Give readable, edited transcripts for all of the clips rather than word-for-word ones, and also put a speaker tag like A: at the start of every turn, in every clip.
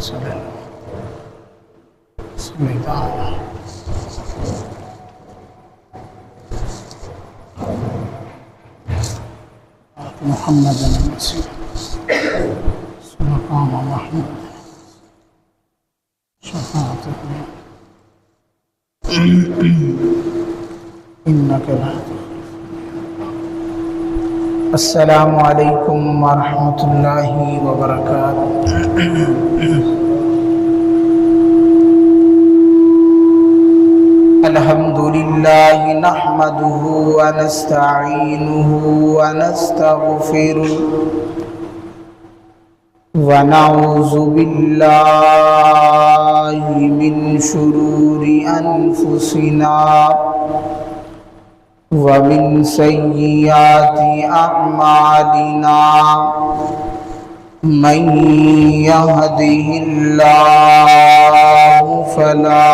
A: محمد المسيح مقام محمود شفاعته إنك لا السلام عليكم ورحمة الله وبركاته. الحمد لله نحمده ونستعينه ونستغفره ونعوذ بالله من شرور أنفسنا ومن سيئات أعمالنا من يهده الله فلا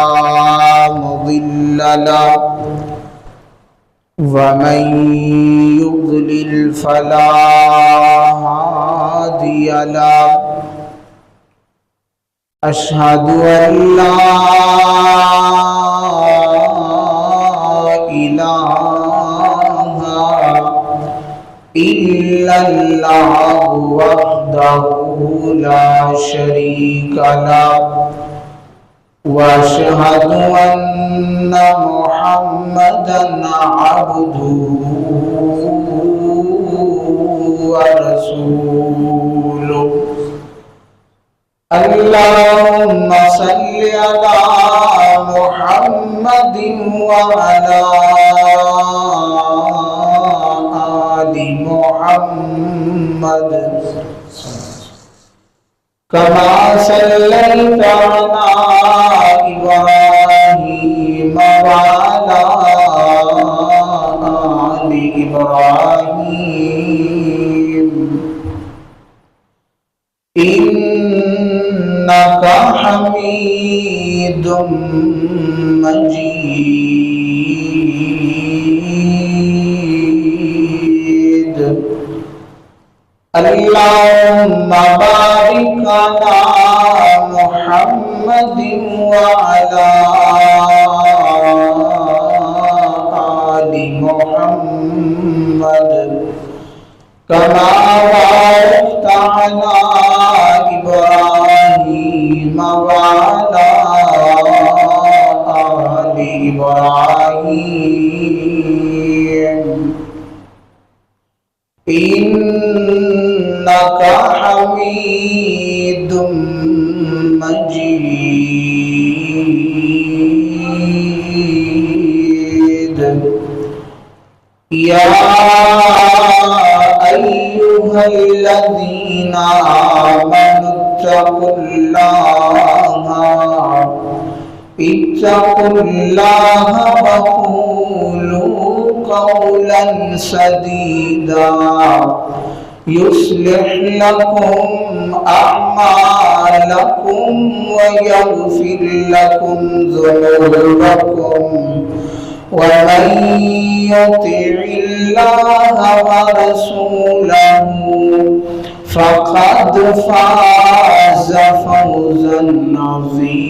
A: مضل له ومن يضلل فلا هادي له. أشهد أن لا إله إلا الله وحده لا شريك له وأشهد أن محمدا عبده ورسوله. اللهم صل على محمد وعلى آل محمد كما صليت على إبراهيم وعلى آل إبراهيم إنك حميد مجيد. اللهم بارك على محمد وعلى آل محمد كما باركت على إبراهيم وعلى آل إبراهيم إنك حميد مجيد. يا أيها الذين آمنوا اتقوا الله وقولوا قولا سديدا يصلح لكم أعمالكم ويغفر لكم ذنوبكم ومن يطع الله ورسوله فقد فاز فوزا عظيما.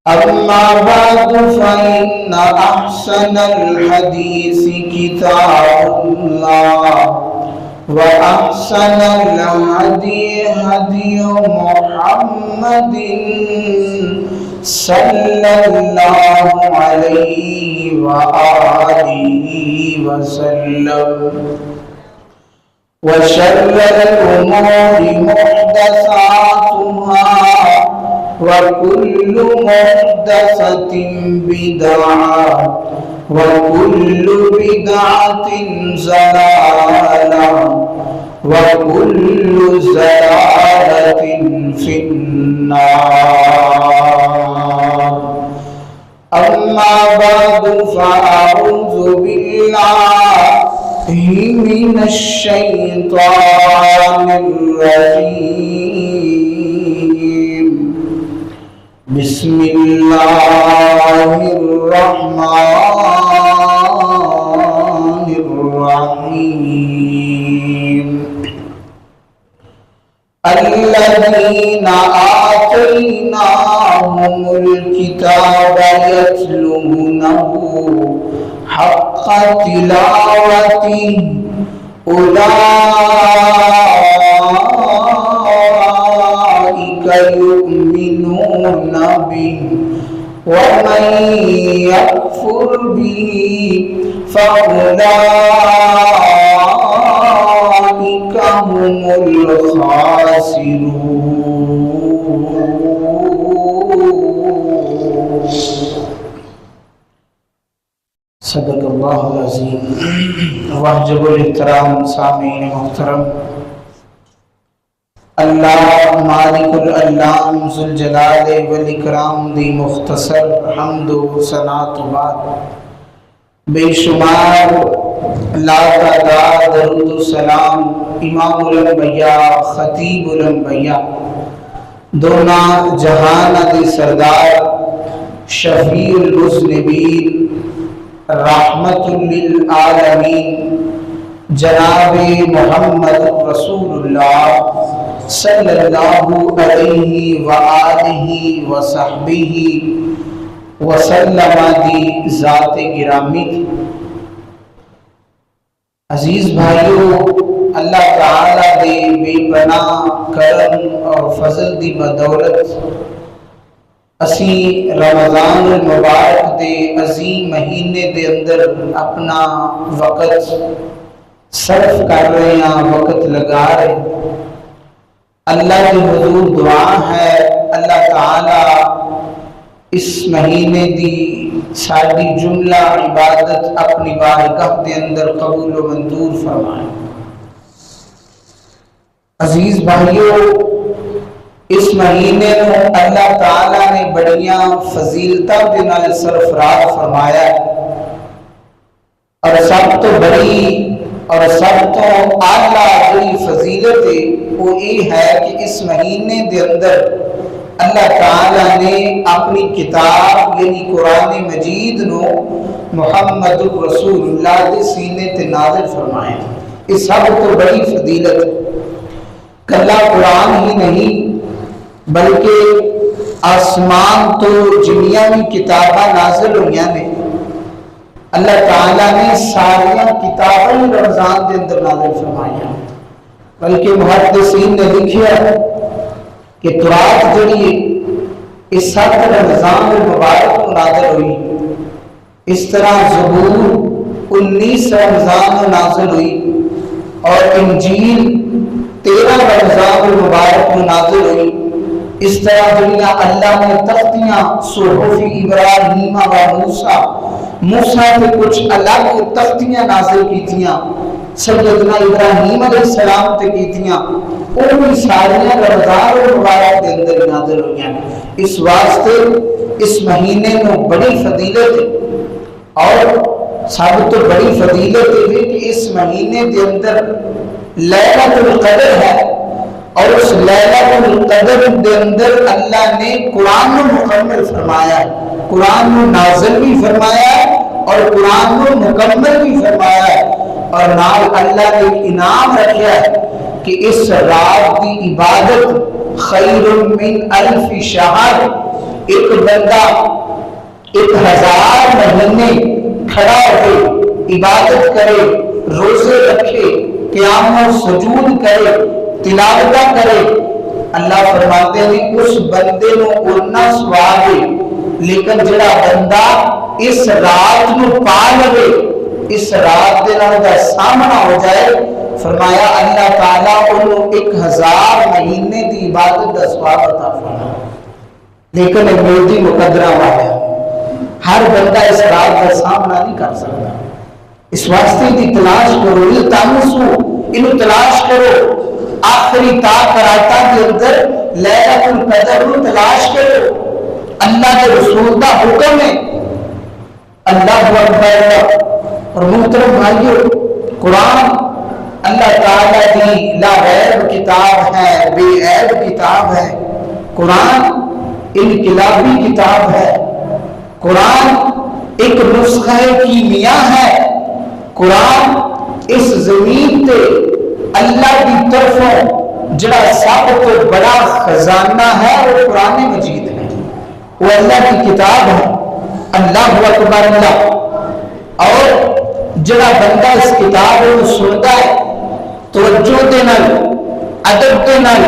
A: أما بعد فإن أحسن الحديث كتاب الله وأحسن الهدي هدي محمد صلى الله عليه وآله وسلم وشر الأمور محدثاتها وكل محدثة بدعة وكل بدعة ضلالة وكل ضلالة في النار. أما بعد فأعوذ بالله من الشيطان الرجيم. بسم الله الرحمن الرحيم. آتيناهم الكتاب يتلونه حق تلاوته أولئك يؤمنون به ومن يكفر به فأولئك هم الخاسرون. صدق اللہ العظیم. واجب الاحترام سامعین محترم، اللہ مالک الانام ذوالجلال والاکرام دی مختصر حمد و ثنا تو بعد بے شمار لا تعداد درود و سلام امام الانبیاء خطیب الانبیاء دونوں جہان دی سردار شفیع المذنبین رحمت للعالمین جناب محمد رسول اللہ صلی اللہ علیہ وآلہ وصحبہ وسلم دی ذات گرامی. عزیز بھائیو، اللہ تعالی دے بے پناہ کرم اور فضل دی بدولت اسی رمضان المبارک دے عظیم مہینے دے اندر اپنا وقت صرف کر رہے ہیں، وقت لگا رہے. اللہ کی حضور دعا ہے اللہ تعالی اس مہینے دی ساری جملہ عبادت اپنی بارگاہ دے اندر قبول و منظور فرمائے. عزیز بھائیو، اس مہینے کو اللہ تعالی نے بڑیاں فضیلتاں دے نال سرفراز فرمایا اور سب تو بڑی اور سب تو اعلیٰ جڑی فضیلت ہے وہ یہ ہے کہ اس مہینے دے اندر اللہ تعالی نے اپنی کتاب یعنی قرآن مجید نو محمد رسول اللہ دے سینے تے نازل فرمایا. یہ سب تو بڑی فضیلت ہے. کلا قرآن ہی نہیں بلکہ آسمان تو جنیاں بھی کتاباں نازل ہوئیاں نے. اللہ تعالیٰ نے ساریاں کتابیں رمضان کے اندر نازل فرمائیاں، بلکہ محدثین نے لکھیا کہ تورات جڑی اس 7 رمضان المبارک کو نازل ہوئی، اس طرح زبور 19 رمضان کو نازل ہوئی اور انجیل 13 رمضان المبارک کو نازل ہوئی. اس طرح جڑیاں اللہ نے تختیاں صحف ابراہیم و موسیٰ سے کچھ الگ تختیاں نازل کیتیاں سیدنا ابراہیم علیہ السلام تے کیتیاں، وہ بھی ساریاں رمضان المبارک کے اندر نازل ہوئیاں. اس واسطے اس مہینے میں بڑی فضیلت ہے اور سب تو بڑی فضیلت ہے کہ اس مہینے کے اندر لیلۃ القدر ہے اور اس لیلۃ القدر کے اندر اللہ نے قرآن کو مکمل فرمایا ہے، قرآن کو نازل بھی فرمایا ہے اور قرآن کو مکمل بھی فرمایا ہے. اور نال اللہ نے ایک انعام رکھا ہے کہ اس رات کی عبادت خیر من الف شہر، ایک بندہ 1000 مہینے کھڑا ہو عبادت کرے، روزے رکھے، قیام و سجود کرے، تلاوت کرے، اللہ فرماتے ہیں اس بندے کو اتنا ثواب ہے. لیکن جڑا بندہ اس رات کو پا لے، اس رات دے نال دا سامنا ہو جائے، فرمایا اللہ تعالیٰ انہوں 1000 مہینے دی عبادت دا ثواب عطا فرمائے. لیکن ایک بہتی مقدرہ والا ہر بندہ اس رات دا سامنا نہیں کر سکتا. اس واسطے دی تلاش کرو، انہوں تلاش کرو. آخری راتاں کے اندر لیلۃ القدر کو تلاش کرو. اللہ کے رسول کا حکم ہے. اللہ اکبر. اور محترم بھائیو، قرآن اللہ تعالیٰ کی لا غیب کتاب ہے، بے عیب کتاب ہے. قرآن انقلابی کتاب ہے. قرآن ایک نسخہ کیمیا ہے. قرآن اس زمین تے اللہ کی طرفوں جڑا سب تو بڑا خزانہ ہے وہ قرآن مجید ہے، وہ اللہ کی کتاب ہے۔ اللہ اکبر اللہ۔ اور جڑا بندہ اس کتاب کو سنتا ہے توجہ دے نال، ادب دے نال،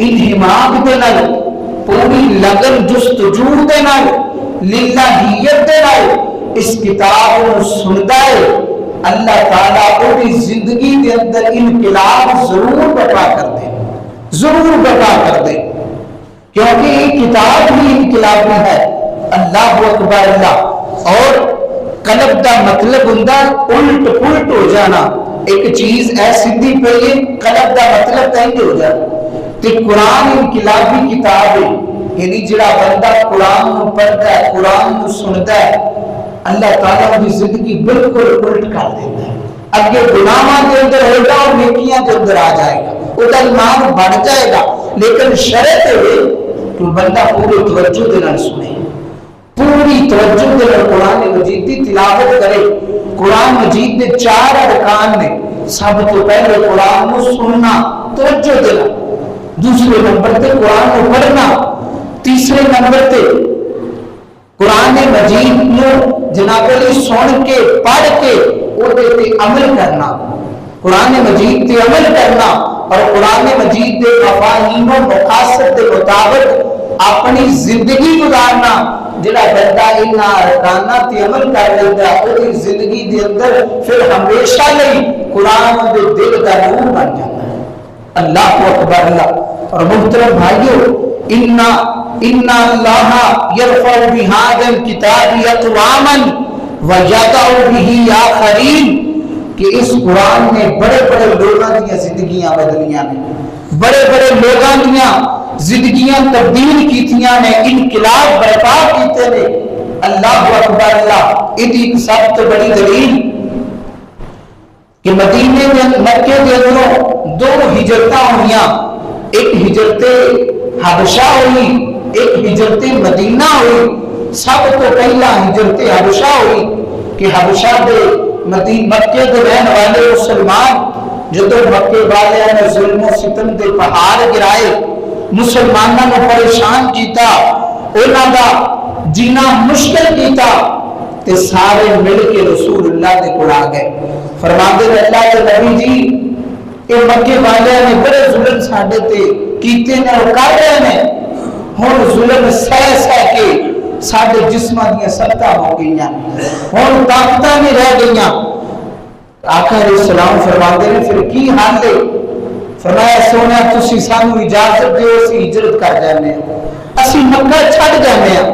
A: انہماک دے نال، پوری لگن جستجو دے نال، للہیت دے نال اس کتاب کو سنتا ہے، اللہ تعالیٰ پوری زندگی کے اندر انقلاب ضرور برپا کر دے، ضرور برپا کر دے، کیونکہ یہ کتاب ہی انقلابی ہے۔ اللہ اکبر اللہ۔ اور قلب دا مطلب ہوندا الٹ پلٹ ہو جانا، ایک چیز ایسی دی پئی ہے قلب دا مطلب تینج ہو جانا۔ تے قرآن انقلابی کتاب ہے، یعنی جڑا بندہ قرآن کو پڑھتا ہے، قرآن کو سنتا ہے، اللہ تعالیٰ کی زندگی بالکل الٹ کر دیتا ہے۔ اگے گناہاں کے اندر ہوگا اور نیکیاں کے اندر آ جائے گا، وہ ایمان بڑھ جائے گا، لیکن شرط ہے کہ بندہ پوری توجہ دے نال سنے، پوری توجہ دے نال قرآن مجید کی تلاوت کرے۔ قرآن مجید نے 4 ارکان نے، سب تو پہلے قرآن کو سننا توجہ دینا، دوسرے نمبر تے قرآن کو پڑھنا، تیسرے نمبر تے قرآن مجید نو جناب علی سن کے پڑھ کے تے عمل کرنا، قرآن مجید تے عمل کرنا، اور قرآن مجید دے مفاہیم و مقاصد کے مطابق اپنی زندگی گزارنا۔ جڑا بندہ ان ارکانات تے عمل کر لیتا ہے وہ زندگی دے اندر پھر ہمیشہ لئی قرآن دے دل کا نور بن جاتا ہے۔ اللہ اکبر اللہ۔ اور محترم بھائیو، ان اللہ یرفع بہذا الکتاب اقواما ویضع بہ آخرین، کہ اس قرآن نے بڑے بڑے لوگوں کی زندگیاں بدلیاں نے، بڑے بڑے لوگوں کی زندگیاں تبدیل کیتیاں نے، انقلاب برپا کیتے نے۔ اللہ اکبر اللہ۔ یہ سب تو بڑی دلیل کہ مدینے میں مکے کے اندروں 2 ہجرتاں ہوئیاں، ایک ہجرت حبشہ ہوئی، ایک ہجرت مدینہ ہوئی۔ سب تو پہلا ہجرت حبشہ ہوئی کہ حبشہ دے مکے کے رہنے والے مسلمان جدو مکے والے نے ظلم و ستم دے پہاڑ گرائے، مسلمانوں کو پریشان کیتا، انہاں دا جینا مشکل کیتا، تے سارے مل کے رسول اللہ دے کول آ گئے، فرماندے نے اللہ کے نبی جی یہ مکے والے نے بڑے ظلم ساڈے تے کیتے نے اور کر رہے نے، ہن ظلم سہ سہ کے ساڈے جسماں دیاں سختاں ہو گئیاں، ہن طاقتاں نہیں رہ گئیاں۔ آقا علیہ السلام فرماندے نے پھر کی حال ہے؟ فرمایا سونا تسی سانو اجازت دیو اسی ہجرت کر جانے ہیں، اسی مکہ چھڈ جانے ہیں۔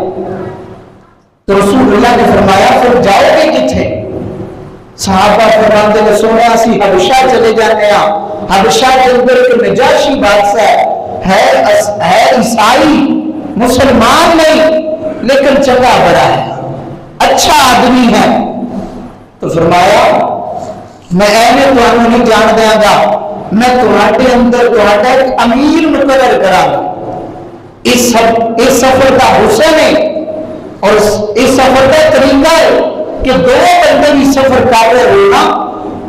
A: تو رسول اللہ نے فرمایا پھر جاؤ گے کتھے؟ صحابہ فرماندے نے سونا اسی حبشہ چلے جانے ہیں، حبشہ کے اندر ایک نجاشی بادشاہ ہے عیسائی، مسلمان نہیں لیکن چنگا بڑا ہے، اچھا آدمی ہے۔ تو فرمایا میں ایویں تمہیں نہیں جان دیا گا، میں تمہارے اندر تمہارا ایک امیر مقرر کرا گا۔ اس سفر کا حسن ہے اور اس سفر کا طریقہ ہے کہ 2 بندے بھی سفر کر رہے ہونا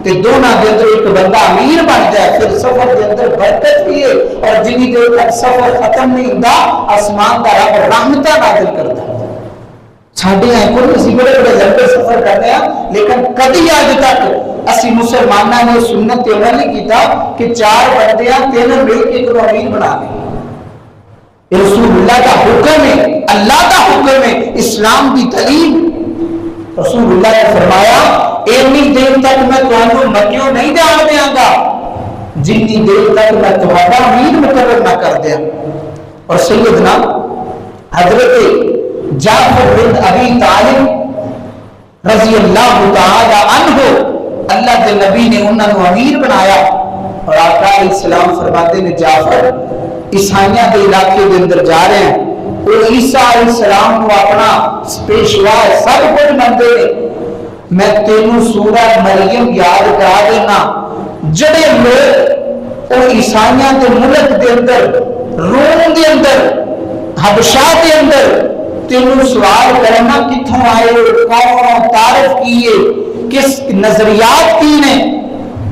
A: تے دونوں کے اندر ایک بندہ امیر بن جائے، پھر سفر کے اندر برکت بھی ہے، اور جنہی دیر تک سفر ختم نہیں ہوتا آسمان کا رب رحمتہ نازل کرتا ہے۔ ساڈے ہیں کوئی اسی بڑے بڑے لمبے سفر کرتے ہیں، لیکن کبھی آج تک اسی مسلمانوں نے سنت عمل نہیں کیتا کہ 4 بندیاں 3 مل کے ایک امیر بنا لیں۔ یہ رسول اللہ کا حکم ہے، اللہ کا حکم ہے، اسلام کی تعلیم۔ رسول اللہ نے فرمایا اتنی دیر تک میں تمہیں مکیوں نہیں جان دیا گا جتنی دیر تک میں تمہارا امیر مقرر نہ کر دیا۔ اور سیدنا حضرت جعفر بن ابی طالب رضی اللہ تعالی عنہ، اللہ کے نبی نے انہوں نے امیر بنایا، اور آقا علیہ السلام فرماتے ہیں جعفر عیسائیاں کے علاقے کے اندر جا رہے ہیں، وہ عیسیٰ علیہ السلام کو اپنا پیشوا سب کچھ منتے ہیں، میں تینوں سورہ مریم یاد کرا دینا۔ جڑے لوگ وہ عیسائیاں کے ملک کے اندر، روم کے اندر، حبشہ کے اندر تینوں سوال کرنا کتھوں آئے، کون تعارف کیے، کس نظریات کی نے،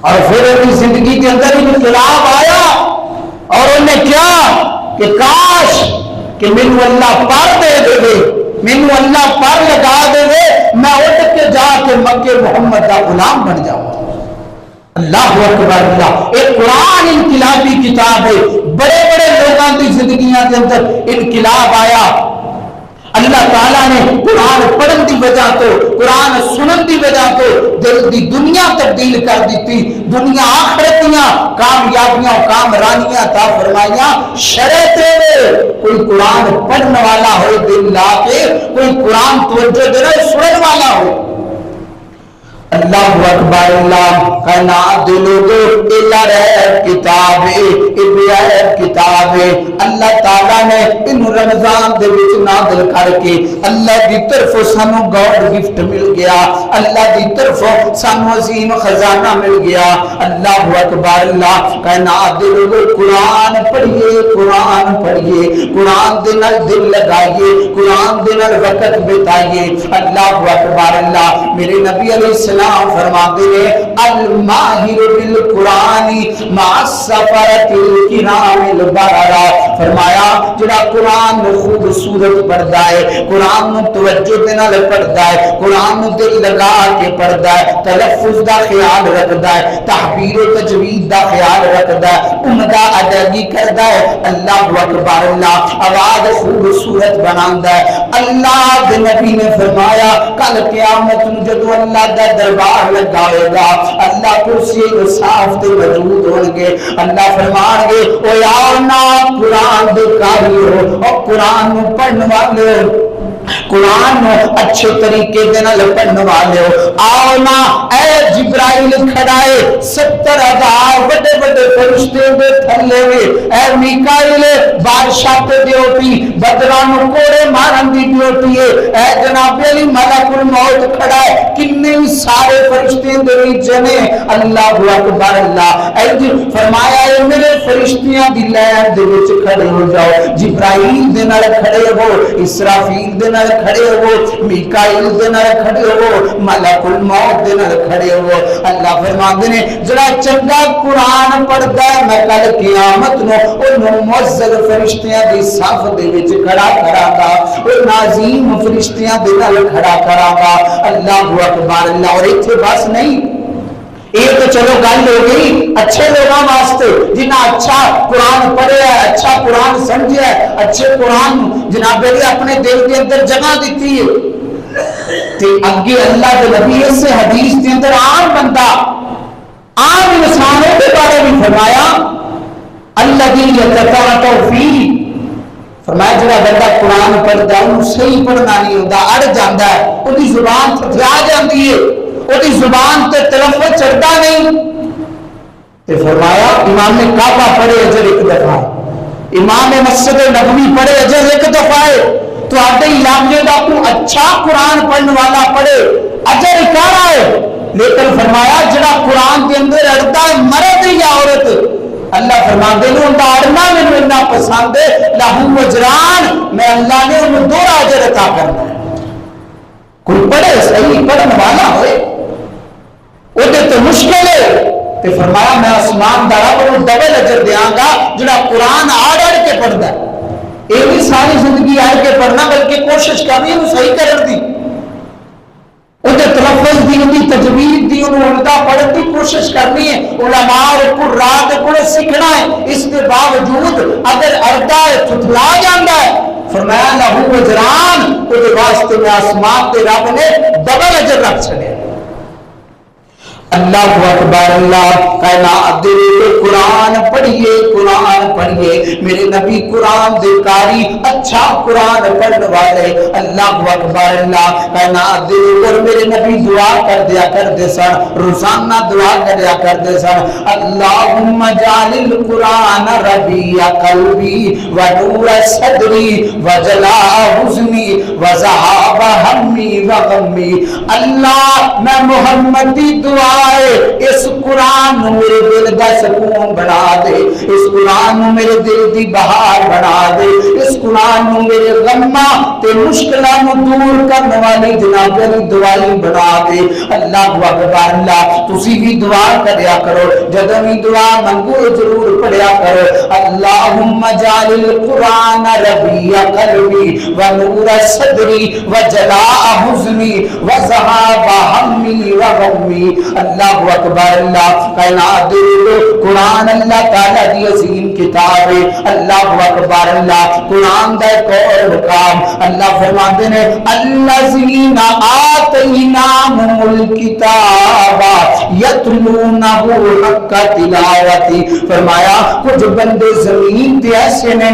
A: اور پھر اپنی زندگی کے اندر انقلاب آیا اور انہیں کیا کہ کاش کہ مینو اللہ پر دے دے، مینو اللہ پر لگا دے، میں اٹھ کے جا کے مکے محمد کا غلام بن جاؤں۔ اللہ اکبر اللہ، ایک قرآن انقلابی کتاب ہے، بڑے بڑے لوگوں کی زندگیاں کے اندر انقلاب آیا۔ اللہ تعالیٰ نے قرآن پڑھن دی وجہ تو، قرآن سنن دی وجہ تو دل دی دنیا تبدیل کر دیتی، دنیا آخرتیاں کامیابیاں کامرانیاں عطا فرمائیاں۔ شرط ہے کوئی قرآن پڑھنے والا ہو دل لا کے، کوئی قرآن توجہ دینا سنن والا ہو۔ اللہ اکبر اللہ، کائنات دے لوگو اللہ رہے کتاب ہے، ابراہیم کتاب ہے۔ اللہ تعالیٰ نے ان رمضان دے وچ نازل کر کے اللہ دی طرف سانو گاڈ گفٹ مل گیا، اللہ دی طرف سانو عظیم خزانہ مل گیا۔ اللہ اکبر اللہ، کائنات دے لوگو قرآن پڑھیے، قرآن پڑھیے، قرآن دے نال دل لگائیے، قرآن دے نال وقت بتائیے۔ اللہ اکبر اللہ، میرے نبی علیہ السلام فرماتے ہیں الماہر بالقرآن مع السفرۃ الکرام البررہ، فرمایا جڑا قرآن خوبصورت پڑھدا ہے، قرآن نو توجہ دے نال پڑھدا ہے، قرآن نو دل لگا کے پڑھدا ہے، تلفظ دا خیال رکھدا ہے، تحبیر و تجوید دا خیال رکھدا ہے، عمدہ ادائیگی کردا ہے۔ اللہ اکبر اللہ، آواز خوبصورت بناندا ہے۔ اللہ دے نبی نے فرمایا کل قیامت نو جدوں اللہ دا دربار لگاوے گا، اللہ کرسی صاف تے موجود ہون گے، اللہ فرمان گے او یار نا قرآن دے قاری ہو اور قرآن نو پڑھن والے ہو، قرآن نو اچھے طریقے دے نال پڑھن والے ہو، آؤ نا اے جبرائیل کھڑائے 70,000 بڑے بڑے فرشتے دے تھلے وے، اے میکائیل بادشاہ تے ڈیوٹی، بدراں نو کوڑے مارن دی ڈیوٹی ہے، اے جناب علی ملک الموت کھڑا ہے، کنے سارے فرشتے دے وچ نے۔ اللہ اکبر اللہ، اے فرمایا اے میرے فرشتیاں دی لائن دے وچ کھڑے ہو جاؤ، جبرائیل دے نال کھڑے ہو، اسرافیل دے نال کھڑے ہو، میکائیل دے نال کھڑے ہو، ملک الموت دے نال کھڑے ہو۔ اللہ فرماندے نے جڑا چنگا قرآن پڑھدا ہے میں کل قیامت نو اونوں معزز فرشتیاں دی صف دے وچ کھڑا کراں گا، او نازیم فرشتیاں دے نال کھڑا کراں گا۔ اللہ اکبر اللہ، اور ایتھے بس نہیں، یہ تو چلو گل ہو گئی اچھے لوگوں واسطے جنہیں اچھا قرآن پڑھے ہے، اچھا قرآن سمجھے ہے، اچھے قرآن جناب علی اپنے دل کے اندر جگہ دیتی ہے۔ تے اگے اللہ کے نبی سے حدیث کے اندر عام بندہ، عام انسانوں کے بارے میں فرمایا الذی یتتعطع فیہ، فرمایا جڑا بندہ قرآن پڑھتا ہے انہوں صحیح پڑھنا نہیں ہوتا، اڑ جاتا ہے، وہ زبان تھتھیا جاتی ہے، وہ زبان تے تلفظ چڑھتا نہیں۔ تے فرمایا امام کعبہ پڑھے اجر ایک دفعہ، امام مسجد نبوی پڑھے اجر ایک دفعہ ہے، تو آدھے علاقے کا کوئی اچھا قرآن پڑھنے والا پڑھے اجر اکارا ہے۔ لیکن فرمایا جڑا قرآن کے اندر اڑتا ہے مرد یا عورت، اللہ فرماندے نے ان کا اڑنا میں اتنا پسند ہے، لہو اجران، میں اللہ نے انہوں دو اجر عطا کرنا ہے۔ کوئی پڑھے صحیح پڑھنے والا ہوئے وہ تو مشکل ہے، تے فرمایا میں آسمان دا رب کو ڈبل اجر دیاں گا جڑا قرآن آڑ کے پڑھدا ہے۔ یہ بھی ساری زندگی آڑ کے پڑھنا بلکہ کوشش کرنی ہے صحیح کرن دی، اُدھے تلفظ دی اُدھی تجوید دی انہوں اُلٹا پڑھن دی کوشش کرنی ہے، علماء اور قرآن کو سیکھنا ہے۔ اس کے باوجود اگر اردہ ہے تھتلا جاندہ ہے، فرمایا لہو اجران، اُدھے واسطے میں آسمان دے رب نے ڈبل اجر رکھ چھڑے۔ اللہ اکبر اللہ، کائنات دے قرآن پڑھیے، قرآن پڑھیے، میرے نبی قرآن دے قاری، اچھا قرآن پڑھنے والے۔ اللہ اکبر اللہ، کائنات دے اور میرے نبی دعا کر دیا کرتے سن، روزانہ دعا کر دیا کرتے سن اللہم جعل القرآن ربیع قلبی ونور صدری وجلاء حزنی وذہاب ہمی وغمی۔ اللہ میں محمد دی دعا اس قرآن قرآن میرے دل دا سکون بنا دے، اس قرآن میرے دل دی بہار بنا دے، اس قرآن میرے غماں تے مشکلاں دور کرنے والی جناب دی دوائی بنا دے۔ اللہ اکبر، اللہ تسی بھی دعا کریا کرو، جدوں بھی دعا منگو ضرور پڑھیا کرو، اللہم جعل القرآن ربیع قلبی ونور صدری وجلاء حزنی وذہاب ہمی وغمی۔ اللہ اکبر، اللہ کائنات دے قرآن اللہ تعالی دی عظیم کتاب ہے۔ اللہ اکبر، اللہ قرآن دا ایک اور مقام اللہ فرماتے ہیں الذین آتیناہم الکتاب یتلونہ حق تلاوتی، فرمایا کچھ بندے زمین تے ایسے نے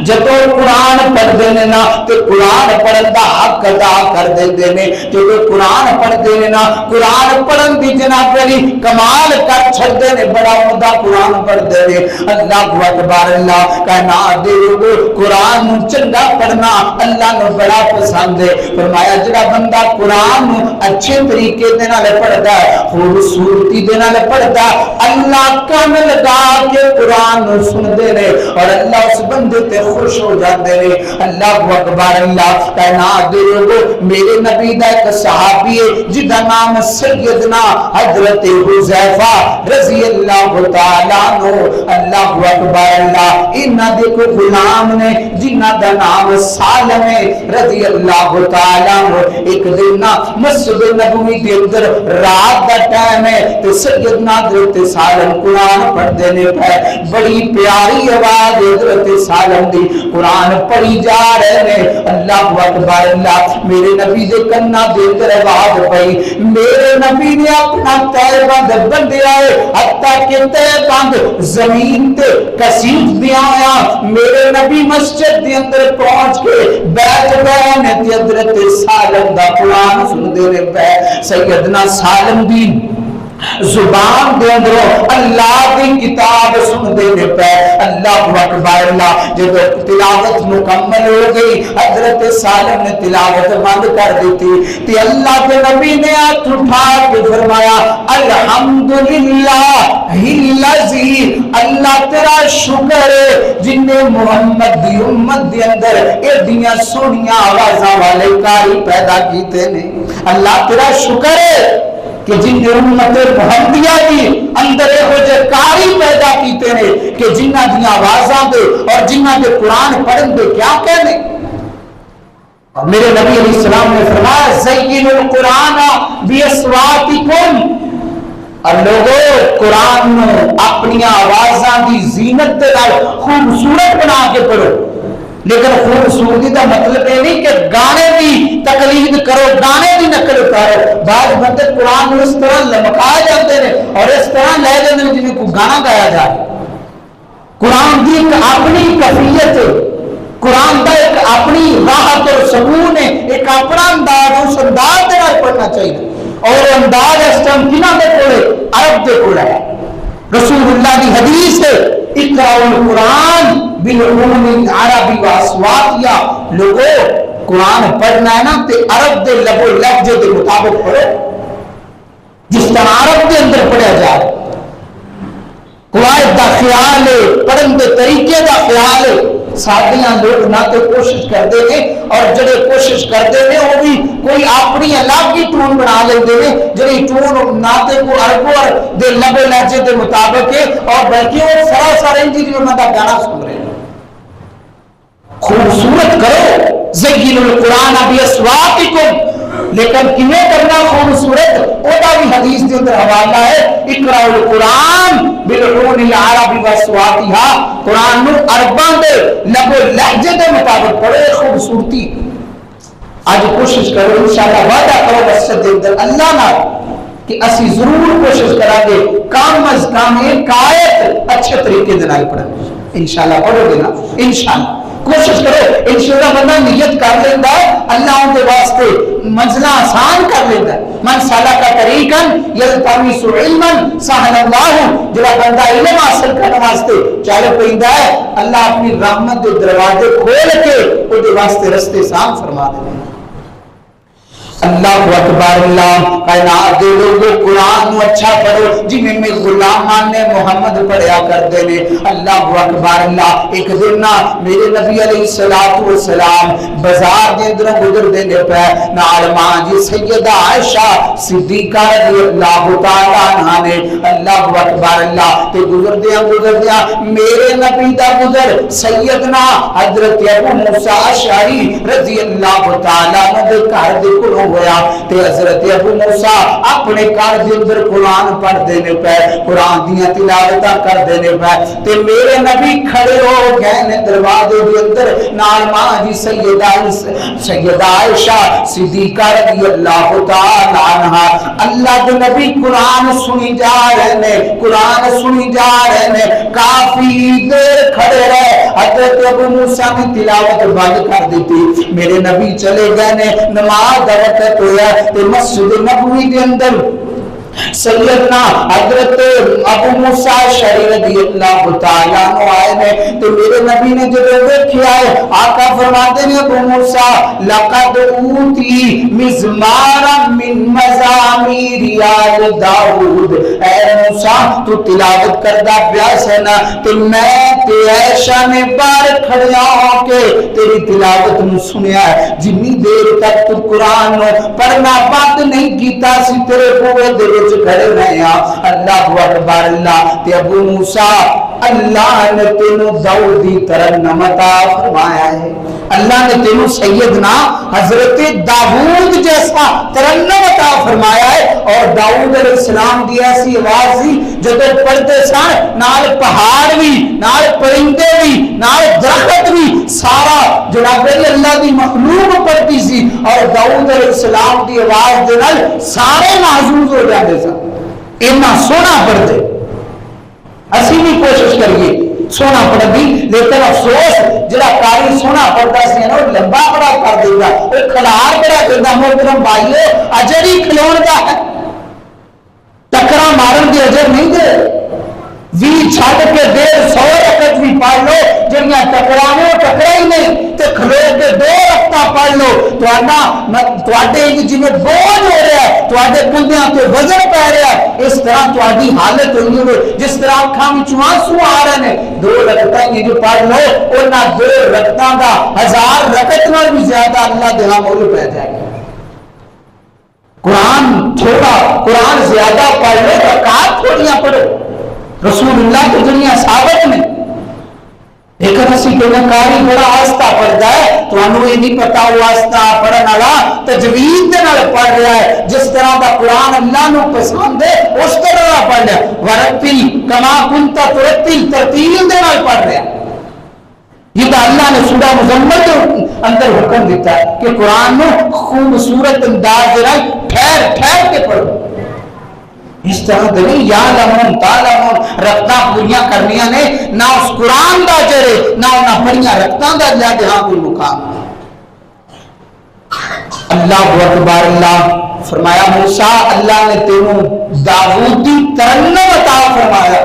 A: جدو قرآن پڑھ دینے نا تے قرآن پڑھن دا حق ادا کر دینے، جدو قرآن پڑھ دینے نا قرآن پڑھن دی جناب علی کمال کر چھڑ دینے، بڑا عمدہ قرآن پڑھ دینے۔ اللہ اکبر، اللہ کائنات دے لوگو قرآن چنگا پڑھنا اللہ نے بڑا پسند ہے۔ فرمایا جڑا بندہ قرآن اچھے طریقے دے نال پڑھدا ہے، خوبصورتی دے نال پڑھدا ہے، اللہ کان لگا کے قرآن سن دے نے اور اللہ اس بندے تے خوش ہو جاندے نے۔ اللہ اکبر، اللہ کائنات دے لوگو میرے نبی دا ایک صحابی ہے جدا نام سیدنا حضرت حذیفہ رضی اللہ تعالی عنہ۔ اللہ اکبر، اللہ انہاں دے کو غلام نے جنہاں دا نام سالم ہے رضی اللہ تعالی عنہ۔ ایک دن مسجد نبوی دے اندر رات دا ٹائم ہے تے سیدنا حضرت سالم قرآن پڑھ دینے پہ بڑی پیاری آواز حضرت سالم دی قرآن پڑھی جا رہے ہیں۔ اللہ اکبر، اللہ میرے نبی دے کنا دے اندر آواز پئی، میرے نبی نے اپنا تہ بند بندیا ہے حتیٰ کہ تہ بند زمین تے کسیف دیا آیا۔ میرے نبی مسجد دے اندر پہنچ کے بیٹھ گئے نے تے حضرت سالم دا قرآن سن دے رہے پہ۔ سیدنا سالم دی زبان دے اندروں اللہ کی کتاب سن دینے پہ۔ اللہ اکبر، اللہ جب تلاوت مکمل ہو گئی حضرت سالم نے تلاوت بند کر دی تھی تے اللہ کے نبی نے ہاتھ اٹھا کے فرمایا الحمدللہ الذی، اللہ تیرا شکر ہے جن نے محمد دی امت دے اندر ایڈیاں سونیاں آوازاں والے کاری پیدا کیتے نے۔ اللہ تیرا شکر ہے کہ جن نے امت محمدیہ دی اندر ہو جے کاری پیدا کیتے ہیں کہ جنہ دی آوازاں دے اور جنہ دے قرآن پڑھن دے کیا کہنے۔ اور میرے نبی علیہ السلام نے فرمایا زین القرآن باصواتکم، اور لوگوں قرآن اپنی آوازاں دی زینت دے نال خوبصورت بنا کے پڑھو۔ لیکن خوبصورتی کا مطلب یہ نہیں کہ گانے کی تقلید کرو، گانے کی نقل اتارو۔ بعض بندے قرآن میں اس طرح لمکا جاتے ہیں اور اس طرح لے جاتے ہیں جنہیں کو گانا گایا جائے۔ قرآن کی ایک اپنی کیفیت ہے، قرآن کا ایک اپنی راحت اور سکون ہے، ایک اپنا انداز، اس انداز کے نال پڑھنا چاہیے۔ اور انداز اس ٹائم کنہاں دے کولے؟ عرب دے کولے ہے۔ رسول اللہ کی حدیث ہے اقرأوا القرآن بالعلوم العربی واصواتیا، لوگوں قرآن پڑھنا ہے نا تے عرب دے لب و لہجے دے مطابق پڑھو، جس طرح عرب دے اندر پڑھا جائے۔ قواعد دا خیال ہے، پڑھن دے طریقے دا خیال ہے۔ سادیاں لوگ نہ تے کوشش کرتے ہیں اور جڑے کوشش کرتے ہیں وہ بھی کوئی اپنی الگ کی ٹون بنا لیتے ہیں جڑی ٹون نہ تے کو عربوں دے لب و لہجے دے مطابق ہے اور بلکہ وہ سراسر انجی جو انہوں دا گانا سن رہے ہیں۔ خوبصورت کرو زین القرآن باصواتکم، لیکن کیویں کرنا خوبصورت او دا بھی حدیث دے اندر حوالہ ہے اقرأوا القرآن بالعلوم العربی واصواتها، قرآن نو عرباں دے لب و لہجے دے مطابق پڑھو۔ خوبصورتی آج کوشش کرو، انشاءاللہ وعدہ کرو مسجد دے اندر اللہ نال کہ اسی ضرور کوشش کریں گے کام از کام ایک آیت اچھے طریقے دے نال پڑھیں۔ انشاءاللہ پڑھو گے نا؟ انشاءاللہ کوشش کرو۔ انشاءاللہ بندہ نیت کر لیتا ہے اللہ ان کے واسطے منزلہ آسان کر لیتا ہے۔ من سلک طریقا یلتمس علما سہل اللہ، جڑا بندہ علم حاصل کرنے واسطے چل پیندا ہے اللہ اپنی رحمت دے دروازے کھول کے او دے واسطے رستے آسان فرما دے۔ اللہ اکبر، اللہ کائنات دے لوگوں قرآن اچھا پڑھو جی میں غلامان نے محمد پڑھیا کرتے نے اللہ اکبر اللہ ایک دن میرے نبی علیہ الصلوۃ والسلام بازار دے اندر گزرتے نے پے نال ماں جی سیدہ عائشہ صدیقہ رضی اللہ تعالی عنہا نے اللہ اکبر اللہ تے گزردیاں میرے نبی دا گزر سیدنا حضرت ابو موسیٰ اشعری رضی اللہ تعالی عنہ دے گھر دے کولوں ہویا تے حضرت ابو موسیٰ اپنے گھر دے اندر قرآن پڑھدے نے پے قرآن دیاں تلاوتاں کردے نے پے تے میرے نبی کھڑے ہو گئے نے دروازے دے اندر نال ماں جی سیدہ عائشہ صدیقہ رضی اللہ تعالی عنہا اللہ کے نبی قرآن سنی جا رہے نے قرآن سنی جا رہے نے کافی دیر کھڑے رہے حضرت ابو موسیٰ نے تلاوت بند کر دیتی میرے نبی چلے گئے نے نماز دا وقت ہویا تے مسجد نبوی کے اندر سیدنا حضرت ابو موسیٰ اشعری رضی اللہ تعالی عنہ آئے نے تو میرے نبی نے جب دیکھا ہے آقا فرماتے ہیں ابو موسیٰ لقد اوتی مزمارا من مزامیر آل داؤد اے موسیٰ تو تلاوت کردہ پیاس ہے نا تو میں تے عائشہ نے بار کھڑیا ہو کے تیری تلاوت میں سنیا ہے جنی دیر تک تو قرآن پڑھنا بات نہیں کیتا سی تیرے بوئے دے کھڑے رہے اللہ اکبر اللہ تے ابو موسیٰ اللہ نے تینوں داؤدی ترنم عطا فرمایا ہے اللہ نے تینوں سیدنا حضرت داؤد جیسا ترنم عطا فرمایا ہے اور داؤد علیہ السلام دی ایسی آواز تھی جب پڑھتے سن نال پہاڑ بھی نال پرندے بھی نال درخت بھی سارا جناب اللہ دی مخلوق پڑھتی سی اور داؤد علیہ السلام دی آواز دے نال سارے محظوظ ہو جاتے سن اتنا سونا پڑھتے اسی بھی کوشش کریے سونا پڑھ دی لیکن افسوس جڑا قاری سونا پڑھتا سی نا لمبا بڑا کر دے گا وہ کھلار بڑا کرتا محترم بھائیو اجر ہی کھلون دا ہے ٹکرا مارن دی اجر نہیں دے وی چھڑ کے 150 رکعت بھی پڑھ لو جنیاں ٹکرانے ٹکرا ہی نہیں تے کھلو کے 2 رکعتاں پڑھ لو تواڈے جویں بوجھ ہو رہا ہے تواڈے کندھیاں تے وزن پے رہا ہے اس طرح تواڈی حالت ہوئی ہوئے جس طرح اکھاں وچوں آنسو آ رہے نے 2 رکعتاں جو پڑھ لو انہاں 2 رکعتاں دا 1000 رکعت نال بھی زیادہ اللہ دے ہاں مول پے جائے گا قرآن تھوڑا قرآن زیادہ پڑھ لو رکعت تھوڑیاں پڑھو رسول اللہ کی دنیا ثابت میں لیکن اسی کہ کاری بڑا آستہ پڑھتا ہے تو انہوں یہ نہیں پتا وہ آستہ پڑھن والا تجوید دے نال پڑھ رہا ہے جس طرح دا قرآن اللہ نو پسند ہے اس طرح پڑھ رہا ہے ورتل کما کنت ترتل ترتیل دے نال پڑھ رہا ہے یہ تو اللہ نے سورہ مزمل کے اندر حکم دیتا ہے کہ قرآن نو خوبصورت انداز دے نال ٹھہر ٹھہر کے پڑھو اس طرح دلی یا لمن تالمن رکھتا پوریاں کرنیاں نے نہ اس قرآن دا جرے نہ انہاں پڑھیاں رکھتا دا جا کے ہاں کوئی مقام اللہ اکبر اللہ فرمایا موسیٰ اللہ نے تینوں داؤدی ترنم عطا فرمایا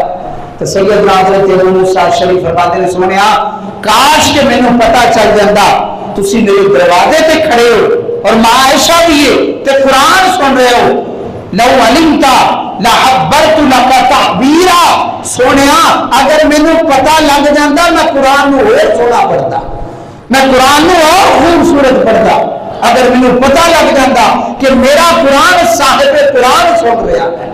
A: تو سیدنا حضرت ابو موسیٰ شریف فرماتے نے سنیا کاش کہ میں نے پتا چل جاندہ تسی میرے دروازے تے کھڑے ہو اور ماں عائشہ بھی ہے تے قرآن سن رہے ہو لو علمتا لحبرت لکا تحبیرا سونیا اگر میں نے پتا لگ جاندہ میں قرآن نو اور سونا پڑھتا میں قرآن نو اور خوبصورت پڑھتا اگر میں نے پتا لگ جاندہ کہ میرا قرآن صاحب قرآن سن رہا ہے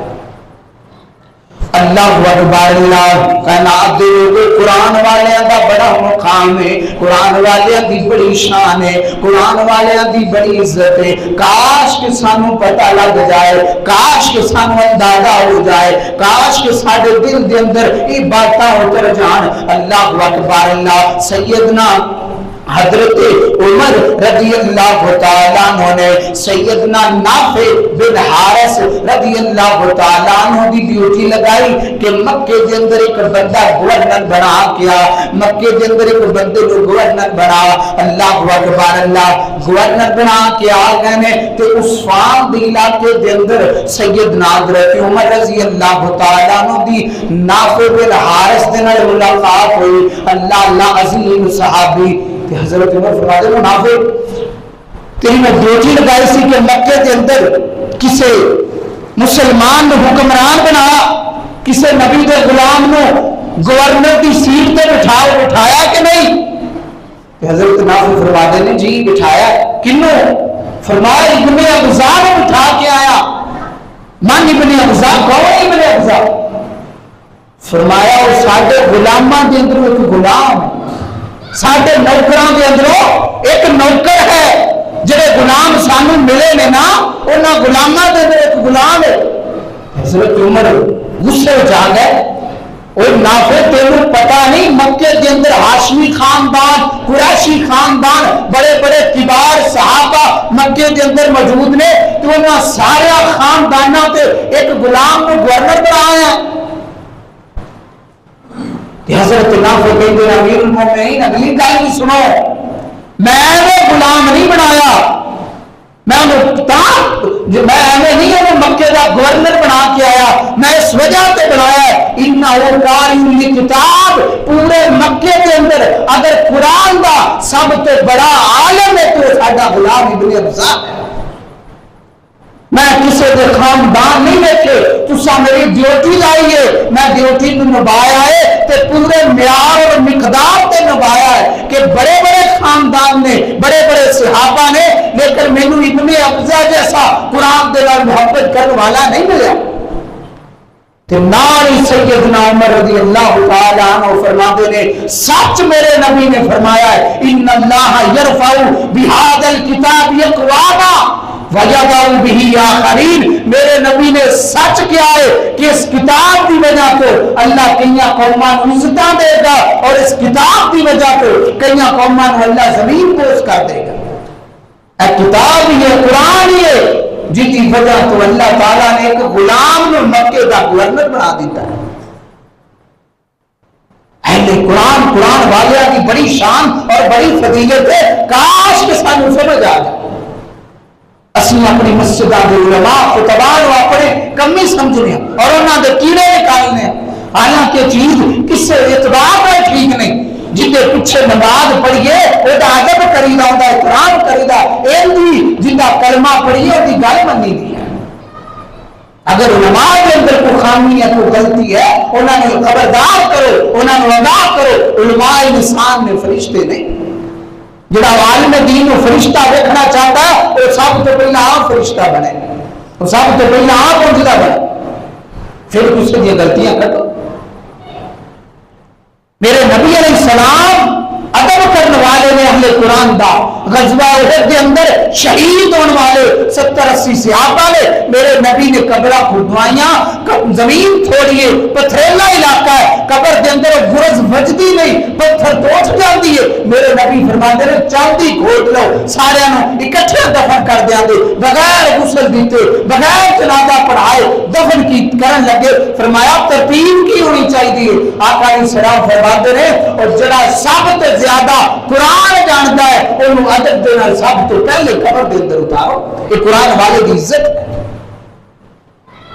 A: اللہ اکبر اللہ کائنات دے قرآن والیاں دا بڑا مقام ہے قرآن والیاں دی بڑی شان ہے قرآن والیاں دی بڑی عزت ہے کاش کہ سانو پتہ لگ جائے کاش کہ سانو اندازہ ہو جائے کاش کہ ساڈے دل دے اندر یہ باتاں اتر جان اللہ اکبر اللہ سیدنا حضرت عمر رضی اللہ تعالیٰ عنہ نے سیدنا نافع بن حارث رضی اللہ تعالیٰ عنہ دی ڈیوٹی لگائی کہ مکے دے اندر ایک بندہ گورنر بنا کیا مکے دے اندر ایک بندے کو گورنر بنا اللہ اکبر اللہ گورنر بنا کے آ گئے نے تے عثمان دی علاقے دے اندر سیدنا حضرت عمر رضی اللہ تعالیٰ عنہ دی نافع بن حارث دے نال ملاقات ہوئی اللہ عظیم صحابی حضرت عمر فرماتے ہیں منافق تیری میں ڈیوٹی لگائی سی کہ مکے کے اندر کسے مسلمان نو حکمران بنا، کسے نبی دے غلام نو گورنر دی سیٹ تے بٹھایا کہ نہیں؟ حضرت نافع فرماتے نے جی بٹھایا۔ کنوں؟ فرمایا ابن ابزا نے بٹھا کے آیا۔ من ابن ابزا، کون ابن ابزا؟ فرمایا وہ ساڈے غلاماں دے اندر ایک غلام ہے، ساڈے نوکراں دے اندر ایک نوکر ہے، جڑے غلام سانو ملے نے نا انہاں غلاماں دے اندر ایک غلام ہے۔ حضرت عمر غصے جا گئے، اور نافع تینوں پتہ نہیں مکے کے اندر ہاشمی خاندان، قریشی خاندان، بڑے بڑے کبار صحابہ مکے کے اندر موجود نے، تو انہاں سارے خاندانوں تے ایک غلام کو گورنر بنایا ہے۔ حضرت نافع کہتے ہیں امیر المومنین اگلی گل بھی سنو، میں نے غلام نہیں بنایا، میں نہیں انہوں مکے کا گورنر بنا کے آیا، میں اس وجہ سے بنایا ہے انہو قاری کتاب، پورے مکے کے اندر اگر قرآن دا سب تو بڑا عالم ہے تو ساڈا غلام ابن ابزا ہے۔ میں کسی دے خاندان نہیں دیکھے، تسا میری ڈیوٹی لائیے، میں ڈیوٹی کو نبھایا ہے تے پورے معیار اور مقدار تے نبھایا ہے کہ بڑے بڑے خاندان نے، بڑے بڑے صحابہ نے، لیکن مینوں ابن ابزا جیسا قرآن دے نال محبت کرنے والا نہیں ملیا۔ تے ناری سیدنا عمر رضی اللہ تعالی عنہ فرماتے نے سچ میرے نبی نے فرمایا ہے ان اللہ یرفع بہذا الکتاب اقواما وَيَضَعُ بِهِ آخَرِينَ، میرے نبی نے سچ کیا ہے کہ اس کتاب کی وجہ تو اللہ کئیاں قوماں کو عزتاں دے گا، اور اس کتاب کی وجہ تو کئیاں قوماں کو اللہ زمین بوس کر دے گا۔ اے کتاب ہی ہے، قرآن ہی ہے، جس کی وجہ تو اللہ تعالیٰ نے ایک غلام کو مکے کا گورنر بنا دیتا ہے۔ اہل قرآن، قرآن والے کی بڑی شان اور بڑی فضیلت ہے، کاش کہ سانو سمجھ آ جائے۔ اسی اپنی مسجدہ دے علماء خطبان و اپنے کمی سمجھنے اور انہاں دے کیڑے نکالنے، حالانکہ چیز کس سے اعتبار ہے ٹھیک نہیں، جن دے پیچھے نماز پڑھیے وہ دا ادب کریدا ہوندا، احترام کریدا، ایندی جندا کلمہ پڑھیے دی گل منی دی ہے۔ اگر علماء کے اندر کوئی خامی ہے، کوئی غلطی ہے، انہاں نے خبردار کرو، انہاں نے آگاہ کرو۔ علماء انسان نے، فرشتے نہیں۔ جڑا عالم دین و فرشتہ دیکھنا چاہتا ہے وہ سب تو پہلا آپ فرشتہ بنے، وہ سب تو پہلا آپ پہنچتا بنے، پھر دوسرے دی غلطیاں کٹو۔ میرے نبی علیہ السلام ادب کرنے والے نے اہل قرآن دا، غزوہ احد کے اندر شہید ہونے والے 70-80 صحابہ نے میرے نبی نے قبرہ کھدوائیاں، زمین تھوڑی ہے، پتھریلا علاقہ ہے، قبر کے اندر گرز بجدی نہیں، پتھر ٹوٹ جاندی ہے، میرے نبی فرماتے ہیں چاندی گھوٹ لو، سارے اکٹھے دفن کر دیا دے، بغیر غسل دیتے، بغیر جنازہ پڑھائے دفن کی کرن لگے۔ فرمایا ترتیب کی ہونی چاہیے، آقا علیہ السلام فرماتے ہیں اور جڑا سب تے زیادہ قرآن جانتا ہے انہوں ادب دینا سب تو پہلے قبر دے اندر اتارو۔ یہ قرآن والے کی عزت ہے،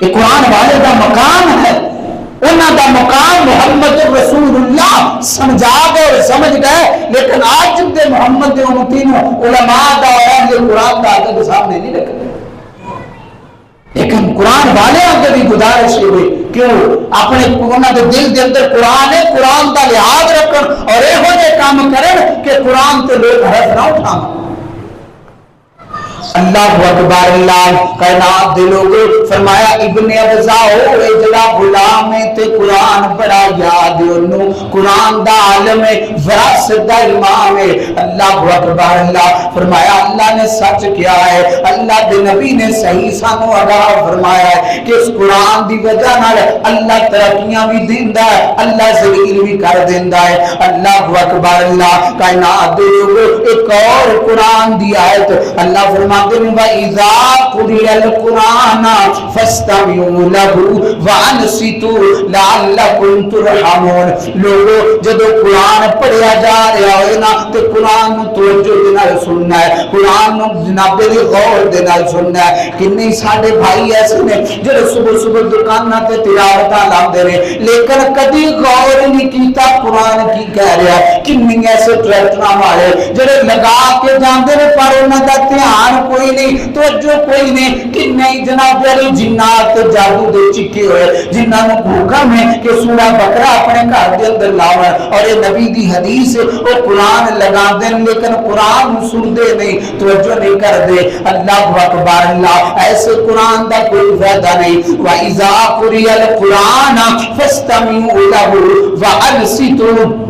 A: یہ قرآن والے کا مقام ہے، انہاں دا مقام محمد رسول اللہ سمجھا گئے اور سمجھ گئے، لیکن آج دے محمد امتین علماء دا اور اہل قرآن دا ادب سامنے نہیں رکھتے۔ لیکن قرآن والے آگے بھی گزارش ہوئی کیوں اپنے انہاں دے دل دے اندر قرآن ہے، قرآن دا لحاظ رکھن اور یہ ہو جے کام کرن کہ قرآن تے لوگ حرف نہ اٹھانا۔ اللہ اکبر، اللہ کائنات دے لوگوں فرمایا ابن ابزا ہو اے جڑا غلام ہے تے قرآن بڑا یاد انہوں، قرآن دا عالم ہے، وراثت دا امام ہے۔ اللہ اکبر، اللہ فرمایا اللہ نے سچ کیا ہے، اللہ دے نبی نے صحیح سانو آگاہ فرمایا ہے کہ اس قرآن دی وجہ نال اللہ ترقیاں بھی دیندا ہے، اللہ ذلیل بھی کر دیندا ہے۔ اللہ اکبر، اللہ کائنات دے لوگوں ایک اور قرآن دی آیت اللہ فرمایا وَإِذَا قُرِئَ الْقُرْآنَ فَاسْتَمِعُوا لَهُ وَأَنصِتُوا لَعَلَّكُمْ تُرْحَمُونَ۔ لوگوں جدو قرآن پڑھیا جا رہا ہوئے نا تو قرآن توجہ دے نال سننا ہے، قرآن جناب دے غور دے نال سننا ہے۔ کننے ساڈے بھائی ایسے نے جڑے صبح صبح دکاناں تے تلاوتاں لاندے نے لیکن کدی غور نہیں کیتا قرآن کی کہہ رہا ہے۔ کننے ایسے ٹریکٹراں والے جڑے لگا کے جاندے نے پر انہاں دا دھیان کوئی نہیں، توجہ کوئی نہیں کہ نہیں جناب علی جنات جادو دے چکے ہوئے جنہاں نوں حکم ہے کہ سورہ بقرہ اپنے گھر دے اندر لاؤ، اور یہ نبی دی حدیث او قرآن لگا دین لیکن قرآن سن دے نہیں، توجہ نہیں کر دے۔ اللہ اکبر، اللہ ایسے قرآن دا کوئی فائدہ نہیں۔ وَإِذَا قُرِئَ الْقُرْآنَ فَاسْتَمِعُوا لَهُ وَأَنصِتُوا